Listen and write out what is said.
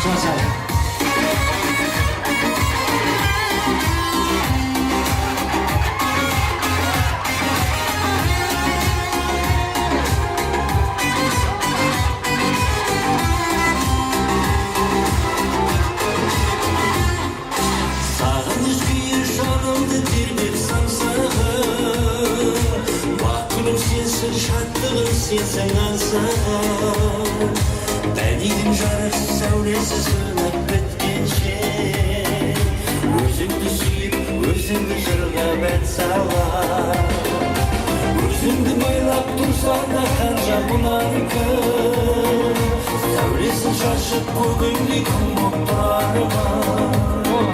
жазайын. Sağınız bir жанымды тербеп самсаған, бақытым сенсің, шаттығым сенсің аңсаған. Бәдидің жарық сәулесі сөніп біткенше, өзіңді сүйіп, өзіңді жырлап ән салам. Өзіңді ойлап тұрсам да қанша мұнар күн, сәулесін шашып көгімдей күн боп тұрармын.